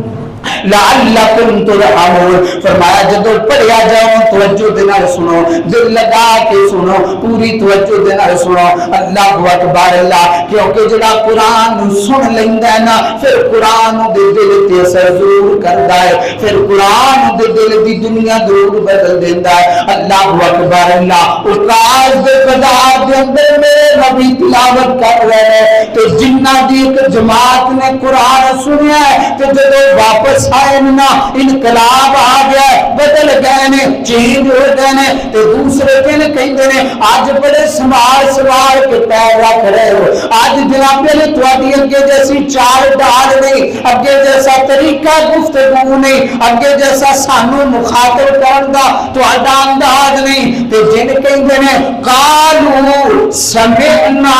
A: لعلکم ترحمون، فرمایا جدو پڑھیا جاؤ توجہ دے نال سنو، دل لگا کے سنو، پوری توجہ دے نال سنو۔ اللہ اکبر، اللہ کیونکہ جڑا قرآن سن لیندا ہے نا پھر قرآن دے دل تے اثر ضرور کردا ہے، پھر قرآن دے دل دی دنیا ضرور بدل دیندا ہے۔ اللہ اکبر، اللہ اوقات دے بازار دے اندر میرے نبی تلاوت کر رہے ہیں تو جنہ دی ایک جماعت نے قرآن سنیا ہے تو جدو واپس آئے نا انقلاب آ گیا، بدل گئے نے، چینج ہو گئے نے، تو دوسرے دن کہتے ہیں آج بڑے سوال سوال کے پیر رکھ رہے ہو، آج جناب علی تواڈی اگے جیسی چال ڈال نہیں، اگے جیسا طریقہ گفتگو نہیں، اگے جیسا سانو مخاطب کرن دا تواڈا انداز نہیں، تے جن کہندے نے قالوا سمعنا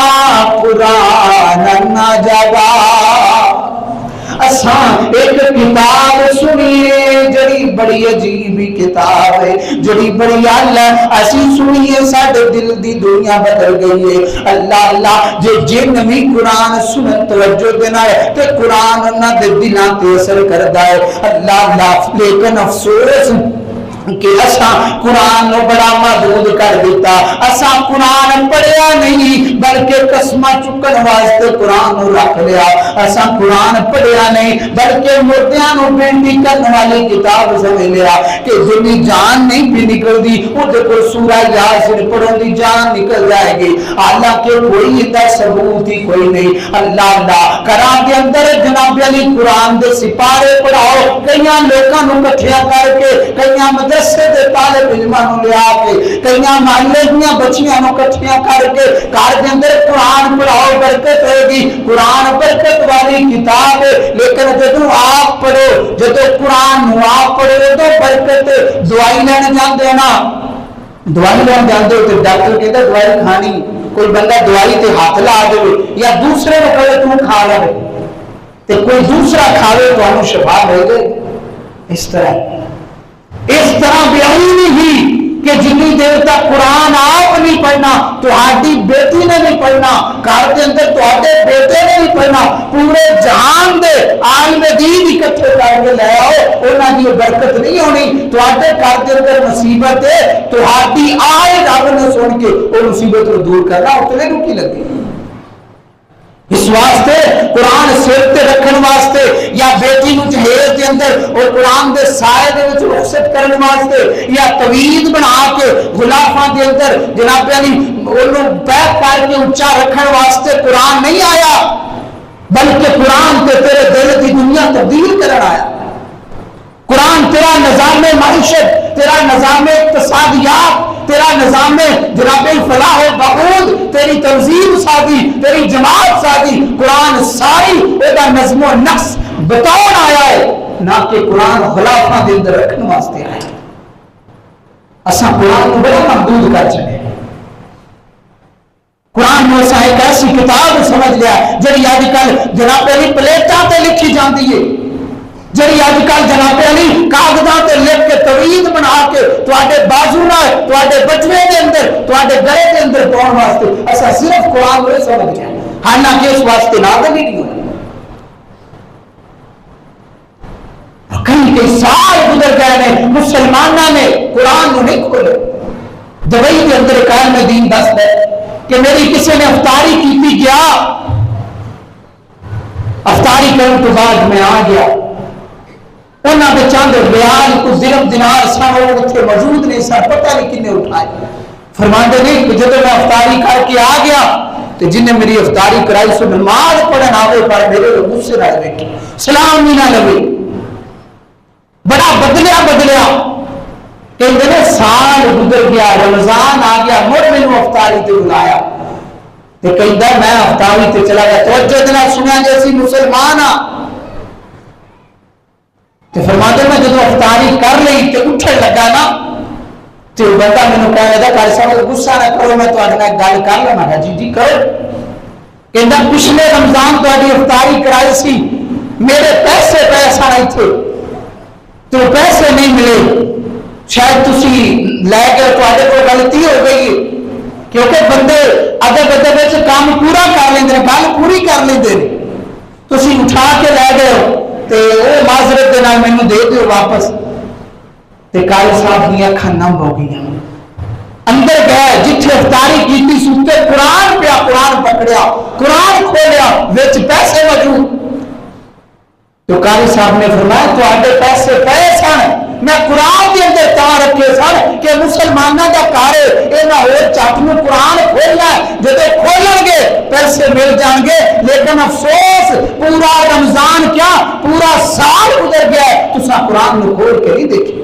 A: قرآنا عجبا، اساں ایک کتاب سنیے جڑی بڑی عجیب کتاب ہے، جڑی بڑی اللہ اسی سنیے ساڈے دل دی دنیا بدل گئی ہے۔ اللہ اللہ جے جن بھی قرآن سنن توجہ دینا ہے تے قرآن انہاں دے دلاں تے اثر کردا ہے۔ اللہ اللہ لیکن افسوس کہ اساں قرآن نو بڑا محدود کر دیتا، اساں قرآن پڑھیا نہیں بلکہ قسمہ چکن واسطے قرآن نو رکھ لیا، اساں قرآن پڑھیا نہیں بلکہ مردیاں نو بینٹی کرنے والی کتاب سمجھ لیا کہ جنی جان نہیں بھی نکل دی وہ دیکھو سورہ یاسین پڑھوں دی جان نکل جائے گی، حالانکہ کوئی اتنا ثبوت ہی کوئی نہیں۔ اللہ اللہ قرآن کے اندر جناب علی قرآن دے سپارے پڑھاؤ، کئیاں لوکاں نو کٹھیا کر کے، کئیاں مدرسے دے طالب علماں نو لیا کے، کئیاں محلے دیاں بچیاں نو کٹھیاں کر کے گھر دے اندر قرآن پڑھاؤ، برکت ہوئے گی۔ قرآن برکت والی کتاب ہے، لیکن جدوں آپ پڑھو، جدوں قرآن نو آپ پڑھو تو برکت دوائی لین جاندے نا، دوائی لین جاندے ہو تو ڈاکٹر کہتا دوائی کھانی، کوئی بندہ دوائی تے ہاتھ لا دے یا دوسرے کو کہے تو کھا لے تے کوئی دوسرا کھاوے تو ہمیں شفا مل گئے۔ اس طرح بیانی ہی کہ جنی دیر تک قرآن آپ نہیں پڑھنا تو آدھی بیٹی نے نہیں پڑھنا، گھر کے اندر تو آدھے بیٹے نے نہیں پڑھنا، پورے جہان دے عالم دین اکٹھے کر کے لے آؤ، انہاں دی برکت نہیں ہونی، تو آدھے گھر کے اندر مصیبت ہے تو آدھی آئے رب نے سن کے وہ مصیبت کو دور کرنا اتنے رکی لگی۔ اس واسطے قرآن سر تے رکھن واسطے یا بیٹی نو جہیز دے اندر اور قرآن دے سائے دے وچ رخصت کرن واسطے یا توید بنا کے غلافاں دے اندر جناب علی اونوں بیک کر کے اونچا رکھن واسطے قرآن نہیں آیا، بلکہ قرآن تے تیرے دل دی دنیا تبدیل کرن آیا۔ قرآن تیرا نظام معیشت، تیرا نظام اقتصادیات، تیرا نظام جناب فلاح و بہبود، تیری تنظیم سادی، تیری جماعت سادی، قرآن ساری ایدہ نظم و نقص بتاؤن آیا ہے، نہ کہ قرآن خلافہ دے اندر رکھنے واسطے آیا ہے۔ اساں قرآن کو بڑا محدود کر چکے، قرآن میں اساں ایک ایسی کتاب سمجھ لیا جڑی آج کل جناب علی پلیٹاں تے لکھی جاندی ہے، جڑی آج کل جناب علی کاغذاں تے لکھ کے توید بنا کے تواڈے بازو نال تواڈے بچوے دے اندر تواڈے گلے دے اندر پاؤن واسطے اساں صرف قرآن کو سمجھ گئے، حالانکہ اس واسطے نازل ہی نہیں ہوئی۔ کئی سال گزر گئے نے مسلمانوں نے قرآن کو نہیں کھولے۔ دبئی کے اندر ایک عالم دین دس ہے کہ میری کسی نے افطاری کی گیا، افطاری کرنے تو بعد میں آ گیا، انہاں دے چاند بیان کو درم دینار سارے اتنے موجود نہیں، سر پتہ نہیں کنے اٹھائے، فرماندے نہیں کہ جب میں افطاری کر کے آ گیا تو جن نے میری افطاری کرائی سو نماز پڑھن آوے پر میرے لوگ سے رہ بیٹھے سلام بھی نہ لگے، بڑا بدلیا کہ سال گزر گیا، رمضان آ گیا، مڑ میں افطاری تے بلایا تو کہتا میں افطاری تے چلا گیا، توجہ دینا سنیا جیسی مسلمان آ تو فرماتے میں جب افطاری کر لی تو اٹھن لگا نا تو بندہ مینوں کہنے لگا قاری صاحب غصہ نہ کرو میں تہاڈے نال گل کر لواں گا جی کرو کہندا پچھلے رمضان تہاڈی افطاری کرائی سی میرے پیسے پیسہ نہیں تھے تو پیسے نہیں ملے شاید تسی لے کے تہاڈے کول غلطی ہو گئی کیونکہ بندے ادب ادب وچ کام پورا کر لیندے گل پوری کر لیندے تسی اٹھا کے لے گئے تے او معذرت دے نال مینوں دے دیو واپس تے قاری صاحب دی اکھاں نم ہو گئیاں اندر گئے جتھے افطاری کیتی سوتے قرآن پیا قرآن پکڑیا قرآن کھولیا وچ پیسے موجود تو قاری صاحب نے فرمایا تو آڈے پیسے پئے سن میں قرآن کے اندر تا رکھے سن کہ مسلمانوں کا کارے اینا ہو چٹ نو قرآن کھولنا جدے کھولن گے پیسے مل جان گے لیکن افسوس پورا رمضان کیا پورا سال گزر گیا تساں قرآن نو کھول کے نہیں دیکھی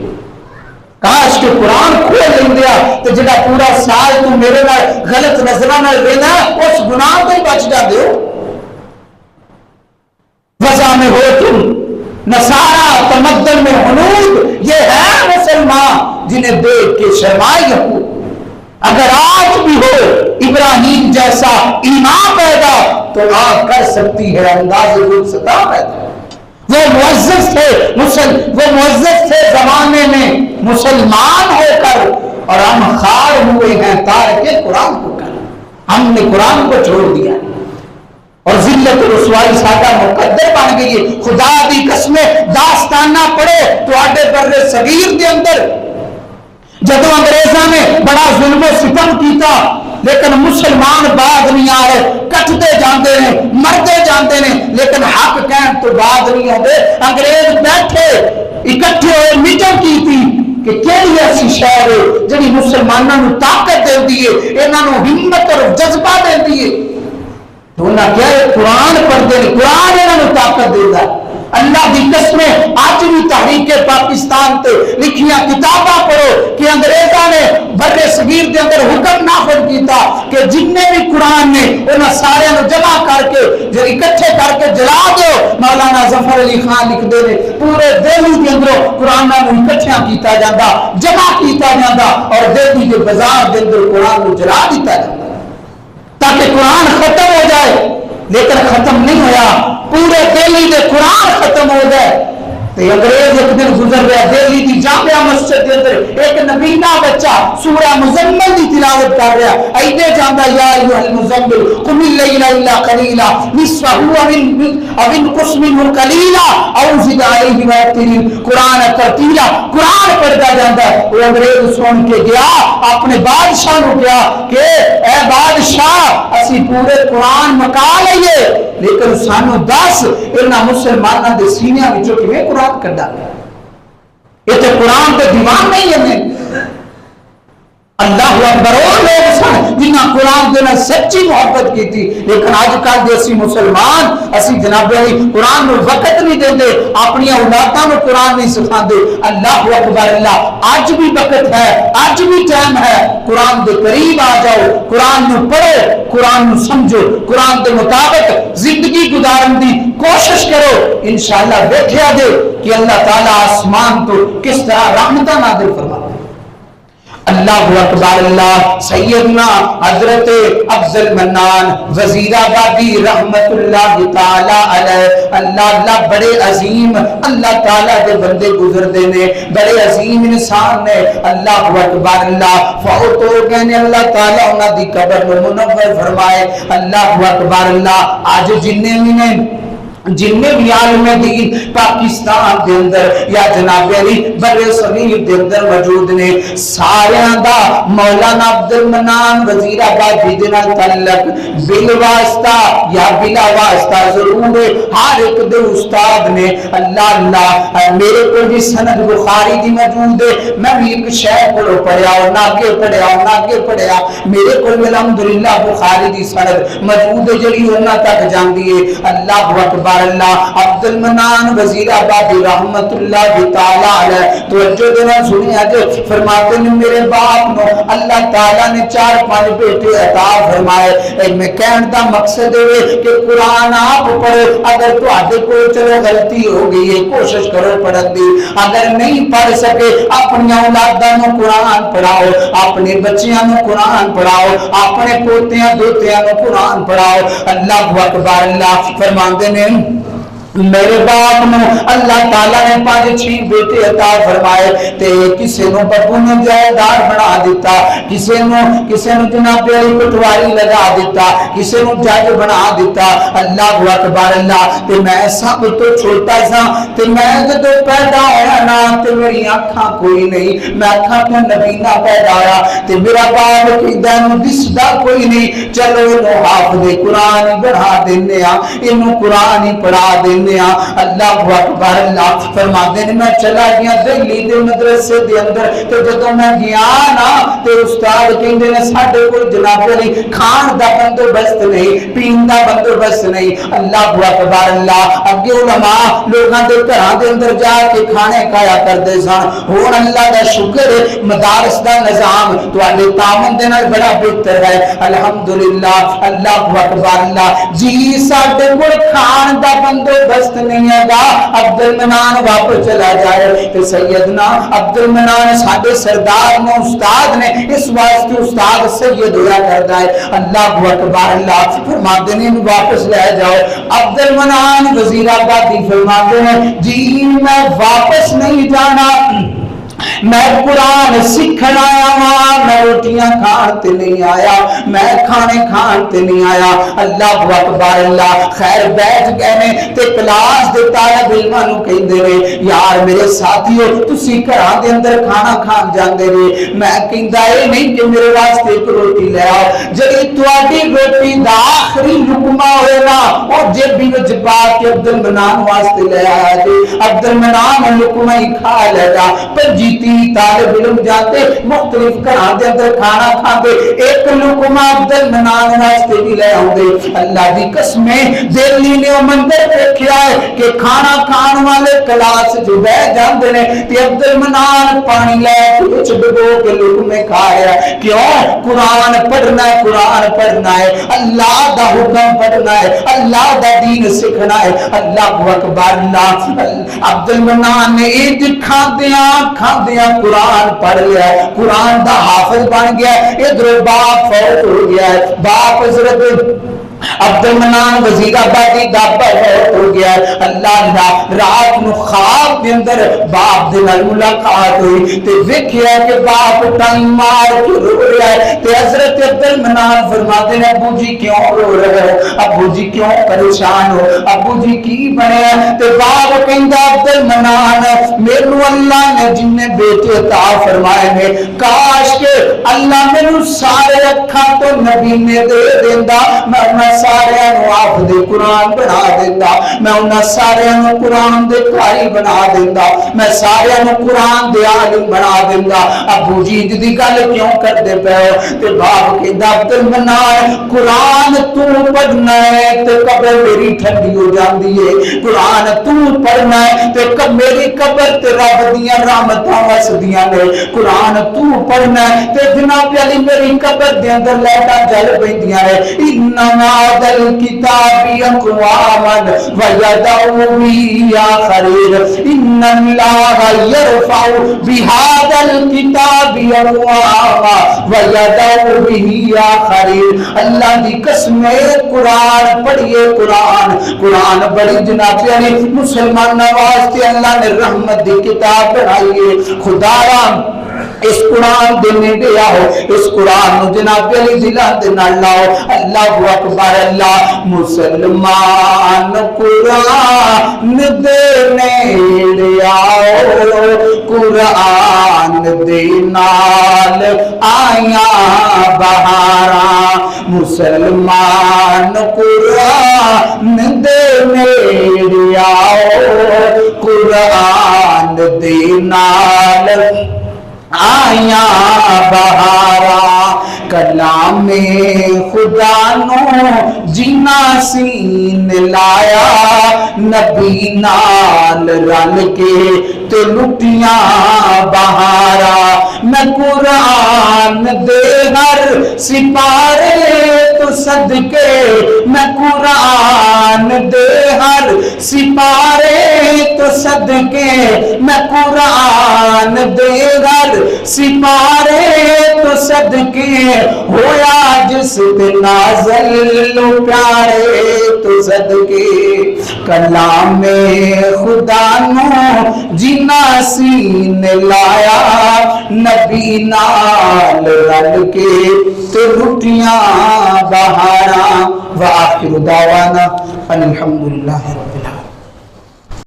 A: کاش کہ قرآن کھول لیں دیا تو جڑا پورا سال تو میرے نال غلط نظرہ نہ لینا اس گناہ تو ہی بچ جا دیو وضع میں ہو تم نصارہ تمدن میں حنود یہ ہے مسلمان جنہیں دیکھ کے شرمائے یہود اگر آج بھی ہو ابراہیم جیسا ایمان پیدا تو آج کر سکتی ہے انداز گلستہ پیدا وہ معزز تھے زمانے میں مسلمان ہو کر اور ہم خار ہوئے ہیں تارک قرآن کو کر ہم نے قرآن کو چھوڑ دیا اور ذلت رسوائی سادہ مقدر بن گئی ہے خدا دی قسمیں داستانہ پڑھے تو آڈے بر صغیر دے اندر جدو انگریزاں نے بڑا ظلم و ستم کیتا لیکن مسلمان بعد نہیں آ رہے کٹتے جاندے نے مردے جاندے نے لیکن حق کہن تو بعد نہیں ہوتے انگریز بیٹھے اکٹھے ہوئے میٹنگ کی تھی کہ کیڑی ایسی شہر ہے جڑی مسلمانوں نو طاقت دیندی ہے انہاں نو ہمت اور جذبہ دیندی ہے تو انہاں کیا ہے قرآن پڑھتے ہیں قرآن انہاں نو طاقت دیندا ہے اللہ دی قسمیں آج بھی تحریک پاکستان تے لکھیاں کتاباں پڑھو کہ انگریزاں نے بر صغیر دے اندر حکم نافذ کیتا کہ جتنے بھی قرآن نے انہاں سارے نو جمع کر کے جو اکٹھے کر کے جلا دو مولانا ظفر علی خان لکھ دے نے پورے دہلی دے اندر قرآن نو اکٹھا کیتا جاندا جمع کیتا جاندا اور دہلی کے بازار دے اندر قرآن نو جلا دیتا جاندا تاکہ قرآن ختم ہو جائے لیکن ختم نہیں ہویا پورے دہلی دے قرآن ختم ہو گئے تو انگریز ایک دن گزر گیا دہلی دی جامعہ مسجد کے اندر ایک نبینا بچہ سورہ مزمل دی تلاوت کر رہا ایدے جاندا یا ایھا المزمل قم اللیل الا قلیلا نصفہ او انقص منہ قلیلا او زد علیہ ورتل قرآن ترتیلا قرآن پڑھتا جاندا وہ انگریز سن کے گیا اپنے بادشاہ نو گیا کہ اے بادشاہ اسی پورے قرآن مکا لئیے لیکن سانو دس انہاں مسلماناں دے سینیاں وچوں کیویں قرآن کڈا یہ تو قرآن کے دیوان نہیں ہے اللہ اکبر وہ لوگ سن جنہ قرآن دینا سچی محبت کی تھی لیکن آج کل جیسی مسلمان اسی جناب علی قرآن میں وقت نہیں دیں دے اپنی اولادوں میں قرآن نہیں سکھان دے اللہ اکبر اللہ آج بھی وقت ہے آج بھی ٹائم ہے قرآن دے قریب آ جاؤ قرآن میں پڑھو قرآن میں سمجھو قرآن دے مطابق زندگی گزارن دی کوشش کرو انشاءاللہ دیکھیا دے کہ اللہ تعالیٰ آسمان تو کس طرح رحمتہ نازل فرما اللہ اکبر اللہ سیدنا حضرت افضل منان وزیر آبادی رحمت اللہ تعالی علیہ اللہ بڑے عظیم اللہ تعالی کے بندے گزر دینے بڑے عظیم انسان نے اللہ اکبر اللہ فوت ہو گئے نے اللہ تعالی انہاں دی قبر میں منور فرمائے اللہ اکبر اللہ آج جننے بھی عالم دین پاکستان دے اندر یا جناب علی بر صغیر دے اندر موجود نے سارے دا مولانا عبدالمنان وزیر آبادی دے نال تعلق بل واسطہ یا بلا واسطہ ضرور ہر ایک دے استاد نے اللہ اللہ میرے کو بھی سند بخاری دی موجود ہے میں بھی ایک شیخ کو پڑھیا اور آگے پڑھیا میرے کو الحمدللہ بخاری دی سند موجود ہے جڑی انہاں تک جاندی ہے اللہ اکبر اکبر اللہ عبد المنان وزیر آبادی رحمت اللہ تعالی علیہ توجہ دینا سنی آج فرماتے ہیں میرے باپ نو اللہ تعالیٰ نے 4-5 بیٹے عطا فرمائے. ایک میں کہنے دا مقصد ہے کہ قرآن آپ پڑھو. اگر تو آدھے کو چلو غلطی ہو گئی ہے کوشش کرو پڑھن دی. اگر نہیں پڑھ سکے اپنی اولاداں نو قرآن پڑھاؤ, اپنے بچیاں نو قرآن پڑھاؤ, اپنے پوتیاں دوتیاں نو قرآن پڑھاؤ. اللہ اکبر اللہ فرماندے نے میرے باپ نو اللہ تعالیٰ نے 5-6 بیٹے عطا فرمائے تے کسے نو بابو نے جائیدار بنا دیتا, کسے نو جناب علی پٹواری لگا دیتا, کسے نو جج بنا دیتا. اللہ اکبر اللہ تے میں سب تو چھوٹا سا تے میں جدو پیدا ہویا نا تے میری آنکھاں کوئی نہیں, میں آنکھاں تو نبینا پیدا آیا تے میرا باپ کہندا نو دسدا کوئی نہیں, چلو انو حافظ قرآن بنا دینے آ, انو قرآن ہی پڑھا دینے. اللہ اکبر اللہ فرماتے ہیں میں چلا گیا دہلی دے مدرسے دے اندر تے جدوں میں گیا نا تے استاد کہندے نے ساڈے کول جناب علی کھان دا بندوبست نہیں, پین دا بندوبست نہیں. اللہ اکبر اللہ اگے علماء لوگاں دے گھراں دے اندر جا کے کھانے کھایا کردے سن. ہن اللہ دا شکر ہے مدارس دا نظام تواڈے تعاون دے نال بڑا بہتر ہے الحمدللہ. اللہ اکبر اللہ جی ساڈے کول کھان دا بندوبست نہیں ہے گا, عبد المنان واپس چلا جائے تو سیدنا عبد المنان ساڈے سردار نے استاد نے اس واسطے استاد سید ہوا کرتا ہے. اللہ اکبر اللہ فرماتے ہیں واپس لے جاؤ. عبد المنان وزیر آبادی فرماتے ہیں جی میں واپس نہیں جانا, میں قرآن سیکھنا آیا ہاں, میں روٹیاں کھان تے نہیں آیا, میں کھانے کھان تے نہیں آیا. اللہ اکبر اللہ خیر بیٹھ گئے نے تے کلاس دے طالب علماں نو کہندے نے یار میرے ساتھیو تسی گھراں دے اندر کھانا کھان جاندے نے, میں کہندا اے نہیں کہ میرے واسطے ایک روٹی لے آؤ, جڑی تواڈی روٹی دا آخری لقمہ ہوئے نا او جیبی وچ پا کے عبد المنان واسطے لے آیا جی. عبد المنان لقمہ ہی کھا لے گا. پر جیتی طالب علم جاتے مختلف گھراں دے اندر کھانا کھاندے ایک لقمہ عبد المنان واسطے بھی لے آوندے. اللہ دی قسم دلی نے او منظر دیکھیا ہے کہ کھانا کھان والے کلاس جو بیٹھ جاندے نے تے عبد المنان پانی لے کے وچ ڈبو کے لقمے کھا رہا ہے. کیوں؟ قرآن پڑھنا ہے, قرآن پڑھنا ہے, اللہ دا حکم پڑھنا ہے, اللہ دا دین سیکھنا ہے. اللہ اکبر اللہ عبد المنان نے ایک کھاندیاں قرآن پڑھ لیا, قرآن دا حافظ بن گیا. ادھر باپ فوت ہو گیا ہے, باپ حضرت عبد المنان وزیر آبادی دا فوت ہو گیا ہے. اللہ رات نو خواب دے اندر باپ دے نال ملاقات ہوئی تے ویکھیا کہ باپ ٹائم مار کے رو رہا ہے. تے حضرت عبد المنان فرماتے ہیں ابو جی کیوں رو رہے ہو, ابو جی کیوں پریشان ہو, ابو جی کی بنیا؟ تے باپ کہندا عبد المنان میرے اللہ نے جن بیٹے عطا فرمائے نے کاش کہ اللہ میرے سارے اکھاں تو نبی نے دے دیندا, میں سارے حافظ قرآن بنا دیتا, میں انہاں سارے قرآن دے قاری بنا دیتا, میں سارے قرآن دے عالم بنا دیتا. ابو جی دی گل کیوں کردے پے ہو؟ تے باپ کہندا عبد المنان قرآن تو پڑھنا ہے تے قبر میری ٹھنڈی ہو جاندی ہے, قرآن تو پڑھنا ہے تے میری قبر تے رب دیاں رحمتاں وسدیاں نے, قرآن تو پڑھنا ہے تے جناب علی میری قبر دے اندر لائٹاں جل پیندیاں نے. انما دل کتاب اقوام ویدعو بی آخرین, ان اللہ یرفع بہذا الکتاب اقوام ویدعو بی آخرین. اللہ دی قسم قرآن پڑھیے, قرآن بڑی جناب علی مسلمان واسطے اللہ نے رحمت دی کتاب بنائی ہے. خدا رام اس قرآن دینے دیا ہو, اس قرآن نو جناب علی دلان دے نال لاؤ. اللہ اکبر اللہ مسلمان قرآن دینے دیا ہو, قرآن دے نال آیاں بہاراں, مسلمان قرآن دینے دیا ہو, قرآن دے نال آیاں بہارا. کلام خدا نو جینا سین لایا, نبی نال رل کے تے لٹیاں بہارا میں قرآن دے ہر سپارے تو صدقے میں قرآن دے ہر سپارے تو صدقے میں قرآن دے ہر سپارے تو صدقے ہویا جس تے نازل پیارے تو صدقے کلام خدا نو جنا سین لایا نبی نال رل کے تے لٹیاں بہارا وآخر دعوانا الحمدللہ رب العالمین.